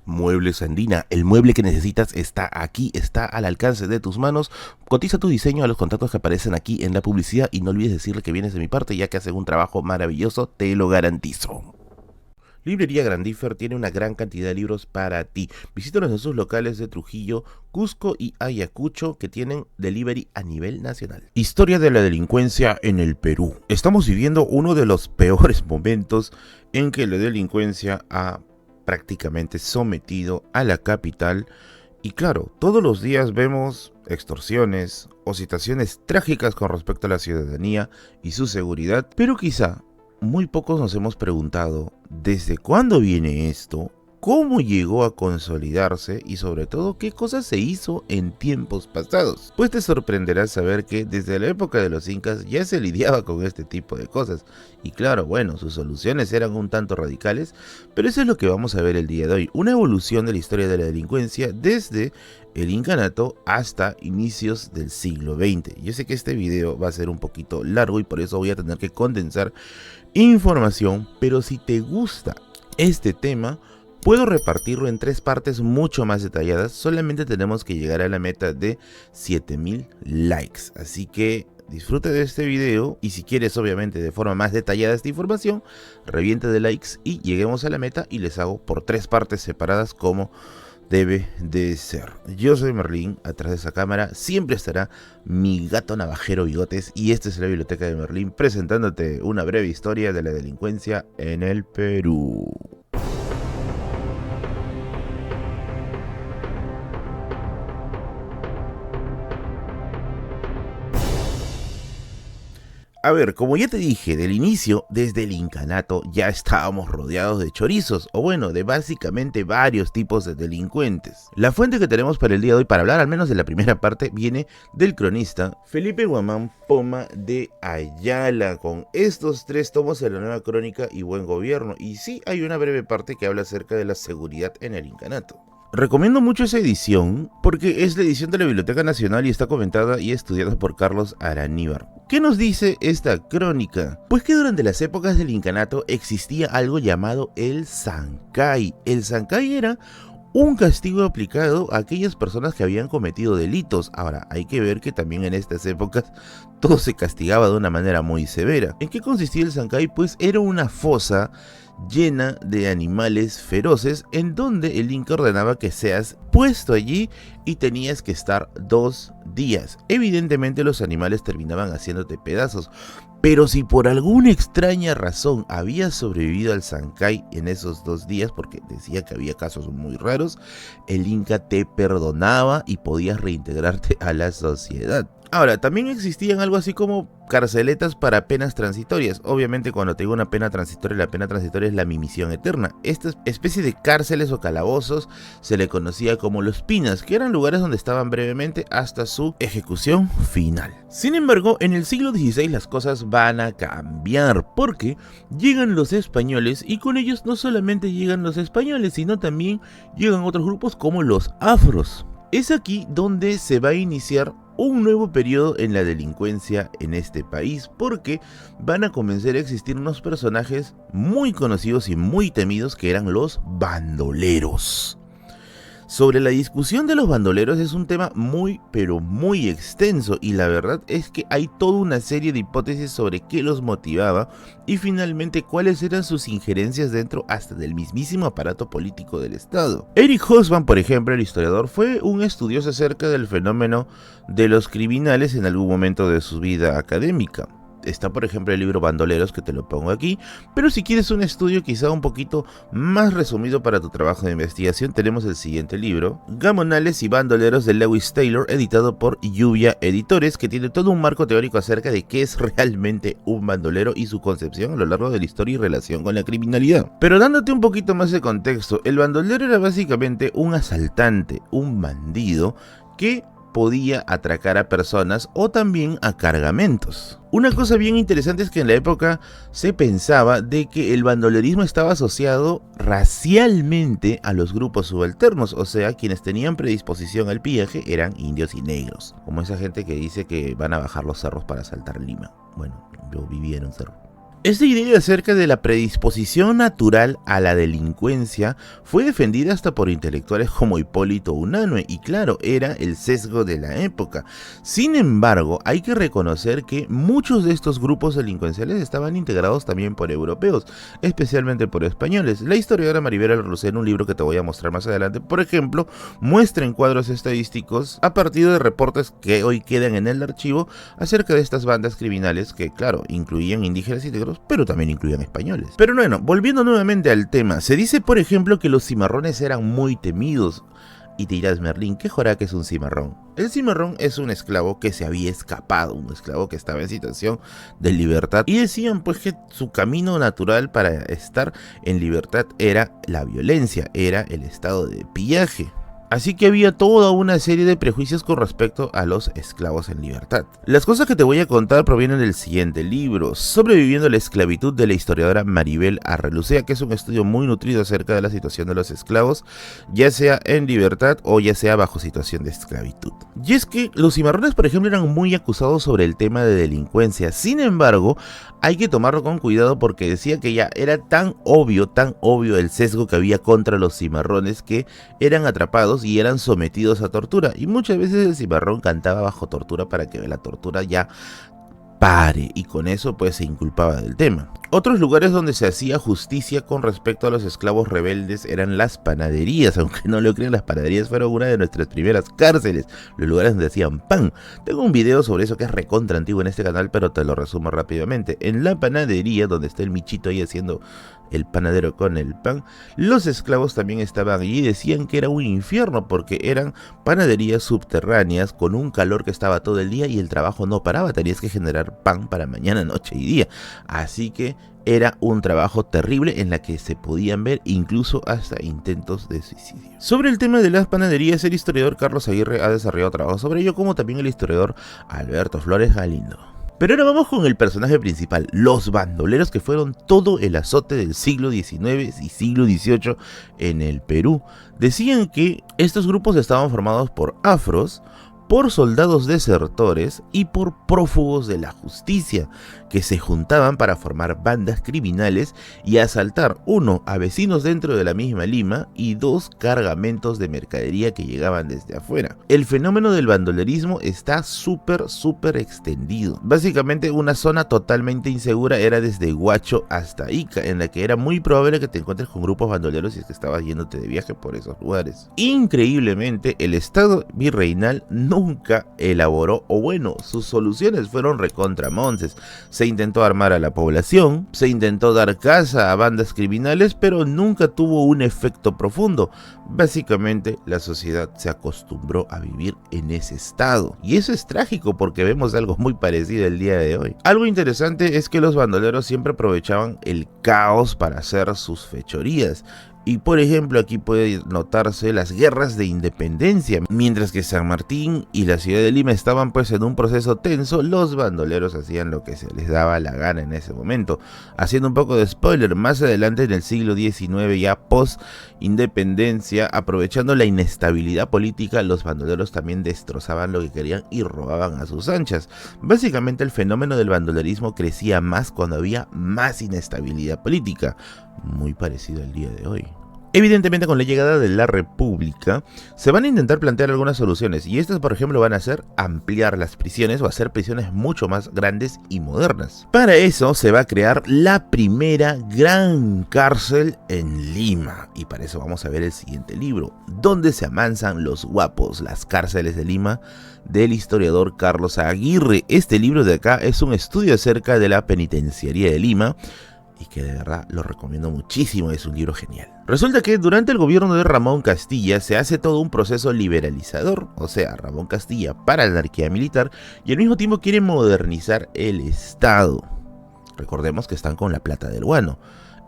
Muebles Andina, el mueble que necesitas está aquí, está al alcance de tus manos. Cotiza tu diseño a los contactos que aparecen aquí en la publicidad y no olvides decirle que vienes de mi parte, ya que hacen un trabajo maravilloso, te lo garantizo. Librería Grandífer tiene una gran cantidad de libros para ti. Visítanos en sus locales de Trujillo, Cusco y Ayacucho, que tienen delivery a nivel nacional. Historia de la delincuencia en el Perú. Estamos viviendo uno de los peores momentos en que la delincuencia ha prácticamente sometido a la capital. Y claro, todos los días vemos extorsiones o situaciones trágicas con respecto a la ciudadanía y su seguridad, pero quizá muy pocos nos hemos preguntado desde cuándo viene esto, cómo llegó a consolidarse y sobre todo qué cosas se hizo en tiempos pasados. Pues te sorprenderá saber que desde la época de los incas ya se lidiaba con este tipo de cosas. Y claro, bueno, sus soluciones eran un tanto radicales, pero eso es lo que vamos a ver el día de hoy. Una evolución de la historia de la delincuencia desde el incanato hasta inicios del siglo XX. Yo sé que este video va a ser un poquito largo y por eso voy a tener que condensar información, pero si te gusta este tema, puedo repartirlo en 3 partes mucho más detalladas. Solamente tenemos que llegar a la meta de 7000 likes. Así que disfrute de este video y si quieres obviamente de forma más detallada esta información, reviente de likes y lleguemos a la meta y les hago por 3 partes separadas como debe de ser. Yo soy Merlín, atrás de esa cámara siempre estará mi gato navajero Bigotes y esta es la Biblioteca de Merlín presentándote una breve historia de la delincuencia en el Perú. A ver, como ya te dije, del inicio, desde el incanato, ya estábamos rodeados de chorizos, o bueno, de básicamente varios tipos de delincuentes. La fuente que tenemos para el día de hoy, para hablar al menos de la primera parte, viene del cronista Felipe Guamán Poma de Ayala, con estos 3 tomos de la Nueva Crónica y Buen Gobierno, y sí hay una breve parte que habla acerca de la seguridad en el incanato. Recomiendo mucho esa edición porque es la edición de la Biblioteca Nacional y está comentada y estudiada por Carlos Araníbar. ¿Qué nos dice esta crónica? Pues que durante las épocas del incanato existía algo llamado el Sancay. El Sancay era un castigo aplicado a aquellas personas que habían cometido delitos. Ahora, hay que ver que también en estas épocas todo se castigaba de una manera muy severa. ¿En qué consistía el Sancay? Pues era una fosa llena de animales feroces en donde el Inca ordenaba que seas puesto allí y tenías que estar 2 días. Evidentemente los animales terminaban haciéndote pedazos, pero si por alguna extraña razón habías sobrevivido al Sancay en esos 2 días, porque decía que había casos muy raros, el Inca te perdonaba y podías reintegrarte a la sociedad. Ahora, también existían algo así como carceletas para penas transitorias. Obviamente cuando te digo una pena transitoria, la pena transitoria es la mimisión eterna. Esta especie de cárceles o calabozos se le conocía como los pinas, que eran lugares donde estaban brevemente hasta su ejecución final. Sin embargo, en el siglo XVI las cosas van a cambiar, porque llegan los españoles y con ellos no solamente llegan los españoles, sino también llegan otros grupos como los afros. Es aquí donde se va a iniciar un nuevo periodo en la delincuencia en este país, porque van a comenzar a existir unos personajes muy conocidos y muy temidos que eran los bandoleros. Sobre la discusión de los bandoleros es un tema muy pero muy extenso y la verdad es que hay toda una serie de hipótesis sobre qué los motivaba y finalmente cuáles eran sus injerencias dentro hasta del mismísimo aparato político del Estado. Eric Hobsbawm, por ejemplo, el historiador, fue un estudioso acerca del fenómeno de los criminales en algún momento de su vida académica. Está por ejemplo el libro Bandoleros, que te lo pongo aquí, pero si quieres un estudio quizá un poquito más resumido para tu trabajo de investigación, tenemos el siguiente libro, Gamonales y Bandoleros, de Lewis Taylor, editado por Lluvia Editores, que tiene todo un marco teórico acerca de qué es realmente un bandolero y su concepción a lo largo de la historia y relación con la criminalidad. Pero dándote un poquito más de contexto, el bandolero era básicamente un asaltante, un bandido que podía atracar a personas o también a cargamentos. Una cosa bien interesante es que en la época se pensaba de que el bandolerismo estaba asociado racialmente a los grupos subalternos, o sea, quienes tenían predisposición al pillaje eran indios y negros, como esa gente que dice que van a bajar los cerros para asaltar Lima. Bueno, yo vivía en un cerro. Esta idea acerca de la predisposición natural a la delincuencia fue defendida hasta por intelectuales como Hipólito Unanue y claro, era el sesgo de la época. Sin embargo, hay que reconocer que muchos de estos grupos delincuenciales estaban integrados también por europeos, especialmente por españoles. La historiadora Maribel Arrusé, en un libro que te voy a mostrar más adelante, por ejemplo, muestra en cuadros estadísticos a partir de reportes que hoy quedan en el archivo acerca de estas bandas criminales que, claro, incluían indígenas y negros, pero también incluían españoles. Pero bueno, volviendo nuevamente al tema, se dice por ejemplo que los cimarrones eran muy temidos. Y te dirás, Merlín, ¿qué jora que es un cimarrón? El cimarrón es un esclavo que se había escapado, un esclavo que estaba en situación de libertad. Y decían pues que su camino natural para estar en libertad era la violencia, era el estado de pillaje. Así que había toda una serie de prejuicios con respecto a los esclavos en libertad. Las cosas que te voy a contar provienen del siguiente libro, Sobreviviendo a la esclavitud, de la historiadora Maribel Arrelucea, que es un estudio muy nutrido acerca de la situación de los esclavos, ya sea en libertad o ya sea bajo situación de esclavitud. Y es que los cimarrones, por ejemplo, eran muy acusados sobre el tema de delincuencia. Sin embargo, hay que tomarlo con cuidado porque decía que ya era tan obvio el sesgo que había contra los cimarrones que eran atrapados y eran sometidos a tortura. Y muchas veces el cimarrón cantaba bajo tortura para que la tortura ya pare, y con eso pues se inculpaba del tema. Otros lugares donde se hacía justicia con respecto a los esclavos rebeldes eran las panaderías. Aunque no lo crean, las panaderías fueron una de nuestras primeras cárceles, los lugares donde hacían pan. Tengo un video sobre eso que es recontra antiguo en este canal, pero te lo resumo rápidamente. En la panadería, donde está el Michito ahí haciendo el panadero con el pan, los esclavos también estaban allí y decían que era un infierno porque eran panaderías subterráneas con un calor que estaba todo el día y el trabajo no paraba, tenías que generar pan para mañana, noche y día. Así que era un trabajo terrible en la que se podían ver incluso hasta intentos de suicidio. Sobre el tema de las panaderías, el historiador Carlos Aguirre ha desarrollado trabajos sobre ello, como también el historiador Alberto Flores Galindo. Pero ahora vamos con el personaje principal, los bandoleros, que fueron todo el azote del siglo XIX y siglo XVIII en el Perú. Decían que estos grupos estaban formados por afros, por soldados desertores y por prófugos de la justicia, que se juntaban para formar bandas criminales y asaltar, 1, a vecinos dentro de la misma Lima y 2, cargamentos de mercadería que llegaban desde afuera. El fenómeno del bandolerismo está súper extendido. Básicamente una zona totalmente insegura era desde Huacho hasta Ica, en la que era muy probable que te encuentres con grupos bandoleros si es que estabas yéndote de viaje por esos lugares. Increíblemente, el estado virreinal nunca elaboró, o bueno, sus soluciones fueron recontramonces. Se intentó armar a la población, se intentó dar caza a bandas criminales, pero nunca tuvo un efecto profundo. Básicamente, la sociedad se acostumbró a vivir en ese estado. Y eso es trágico porque vemos algo muy parecido el día de hoy. Algo interesante es que los bandoleros siempre aprovechaban el caos para hacer sus fechorías. Y por ejemplo, aquí puede notarse las guerras de independencia. Mientras que San Martín y la ciudad de Lima estaban pues en un proceso tenso, los bandoleros hacían lo que se les daba la gana en ese momento. Haciendo un poco de spoiler, más adelante en el siglo XIX, ya post independencia, aprovechando la inestabilidad política, los bandoleros también destrozaban lo que querían y robaban a sus anchas. Básicamente el fenómeno del bandolerismo crecía más cuando había más inestabilidad política, muy parecido al día de hoy. Evidentemente, con la llegada de la República se van a intentar plantear algunas soluciones, y estas por ejemplo van a ser ampliar las prisiones o hacer prisiones mucho más grandes y modernas. Para eso se va a crear la primera gran cárcel en Lima, y para eso vamos a ver el siguiente libro, Donde se amansan los guapos, las cárceles de Lima, del historiador Carlos Aguirre. Este libro de acá es un estudio acerca de la penitenciaría de Lima, y que de verdad lo recomiendo muchísimo, es un libro genial. Resulta que durante el gobierno de Ramón Castilla se hace todo un proceso liberalizador, o sea, Ramón Castilla para la anarquía militar y al mismo tiempo quiere modernizar el Estado. Recordemos que están con la plata del guano.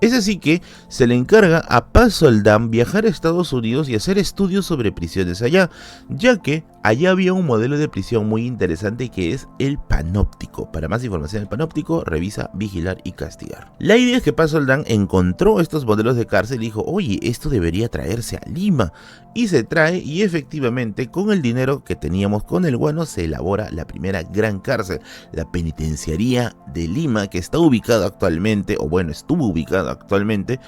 Es así que se le encarga a Paz Soldán viajar a Estados Unidos y hacer estudios sobre prisiones allá, ya que allá había un modelo de prisión muy interesante que es el panóptico. Para más información del panóptico, revisa Vigilar y Castigar. La idea es que Paz Soldán encontró estos modelos de cárcel y dijo, oye, esto debería traerse a Lima. Y se trae, y efectivamente con el dinero que teníamos con el guano se elabora la primera gran cárcel, la penitenciaría de Lima, que está ubicada actualmente, o bueno, estuvo ubicada actualmente,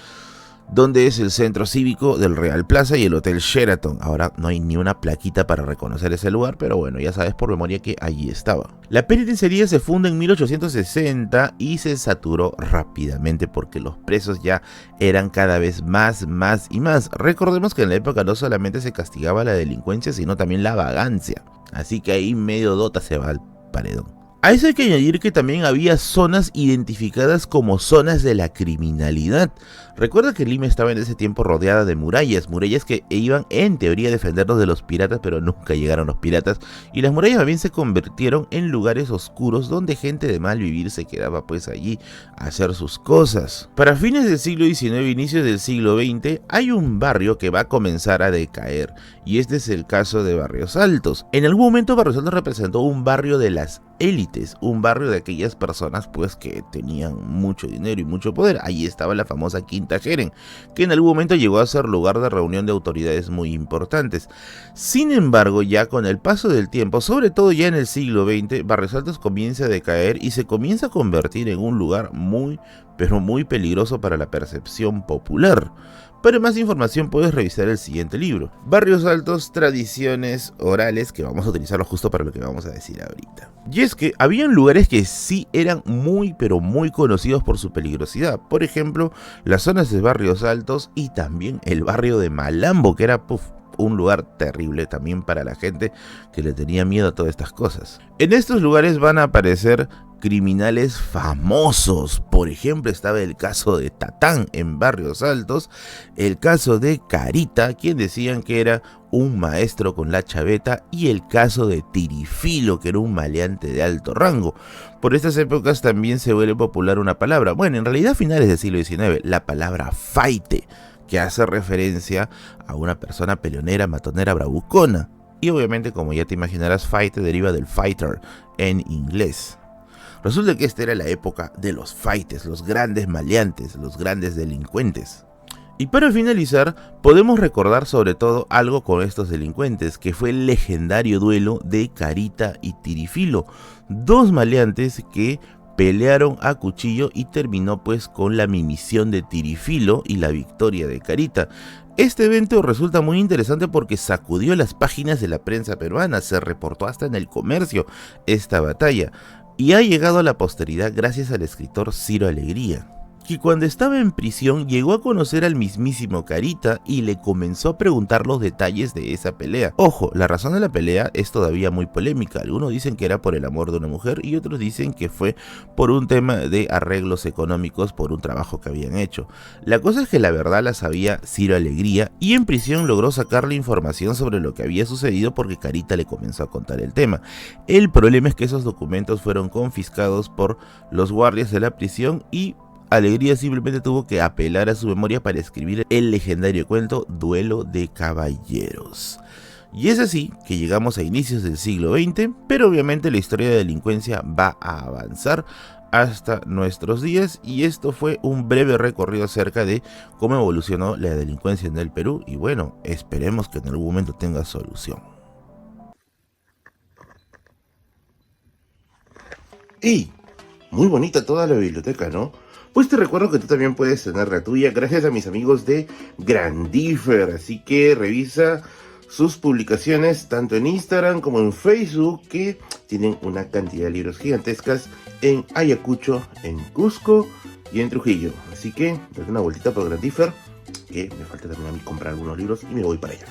donde es el centro cívico del Real Plaza y el Hotel Sheraton. Ahora no hay ni una plaquita para reconocer ese lugar, pero bueno, ya sabes por memoria que allí estaba. La penitenciaría se funda en 1860 y se saturó rápidamente porque los presos ya eran cada vez más y más. Recordemos que en la época no solamente se castigaba la delincuencia, sino también la vagancia. Así que ahí medio dota se va al paredón. A eso hay que añadir que también había zonas identificadas como zonas de la criminalidad. Recuerda que Lima estaba en ese tiempo rodeada de murallas que iban en teoría a defendernos de los piratas, pero nunca llegaron los piratas, y las murallas también se convirtieron en lugares oscuros donde gente de mal vivir se quedaba pues allí a hacer sus cosas. Para fines del siglo XIX, inicios del siglo XX, hay un barrio que va a comenzar a decaer, y este es el caso de Barrios Altos. En algún momento Barrios Altos representó un barrio de las élites, un barrio de aquellas personas pues que tenían mucho dinero y mucho poder. Allí estaba la famosa Quinta Jeren, que en algún momento llegó a ser lugar de reunión de autoridades muy importantes. Sin embargo, ya con el paso del tiempo, sobre todo ya en el siglo XX, Barrios Altos comienza a decaer y se comienza a convertir en un lugar muy, pero muy peligroso para la percepción popular. Para más información puedes revisar el siguiente libro, Barrios Altos, tradiciones orales, que vamos a utilizarlo justo para lo que vamos a decir ahorita. Y es que habían lugares que sí eran muy pero muy conocidos por su peligrosidad. Por ejemplo, las zonas de Barrios Altos y también el barrio de Malambo, que era un lugar terrible también para la gente que le tenía miedo a todas estas cosas. En estos lugares van a aparecer criminales famosos. Por ejemplo, estaba el caso de Tatán en Barrios Altos, el caso de Carita, quien decían que era un maestro con la chaveta, y el caso de Tirifilo, que era un maleante de alto rango. Por estas épocas también se vuelve popular una palabra, bueno, en realidad a finales del siglo XIX, la palabra faite, que hace referencia a una persona peleonera, matonera, bravucona. Y obviamente, como ya te imaginarás, fight deriva del fighter en inglés. Resulta que esta era la época de los fighters, los grandes maleantes, los grandes delincuentes. Y para finalizar, podemos recordar sobre todo algo con estos delincuentes, que fue el legendario duelo de Carita y Tirifilo, dos maleantes que pelearon a cuchillo y terminó pues con la mimisión de Tirifilo y la victoria de Carita. Este evento resulta muy interesante porque sacudió las páginas de la prensa peruana, se reportó hasta en El Comercio esta batalla, y ha llegado a la posteridad gracias al escritor Ciro Alegría, que cuando estaba en prisión llegó a conocer al mismísimo Carita y le comenzó a preguntar los detalles de esa pelea. Ojo, la razón de la pelea es todavía muy polémica. Algunos dicen que era por el amor de una mujer y otros dicen que fue por un tema de arreglos económicos por un trabajo que habían hecho. La cosa es que la verdad la sabía Ciro Alegría, y en prisión logró sacarle información sobre lo que había sucedido porque Carita le comenzó a contar el tema. El problema es que esos documentos fueron confiscados por los guardias de la prisión y Alegría simplemente tuvo que apelar a su memoria para escribir el legendario cuento Duelo de Caballeros. Y es así que llegamos a inicios del siglo XX, pero obviamente la historia de delincuencia va a avanzar hasta nuestros días, y esto fue un breve recorrido acerca de cómo evolucionó la delincuencia en el Perú, y bueno, esperemos que en algún momento tenga solución. ¡Ey! Muy bonita toda la biblioteca, ¿no? Pues te recuerdo que tú también puedes tener la tuya gracias a mis amigos de Grandifer, así que revisa sus publicaciones tanto en Instagram como en Facebook, que tienen una cantidad de libros gigantescas en Ayacucho, en Cusco y en Trujillo. Así que date una vueltita por Grandifer, que me falta también a mí comprar algunos libros y me voy para allá.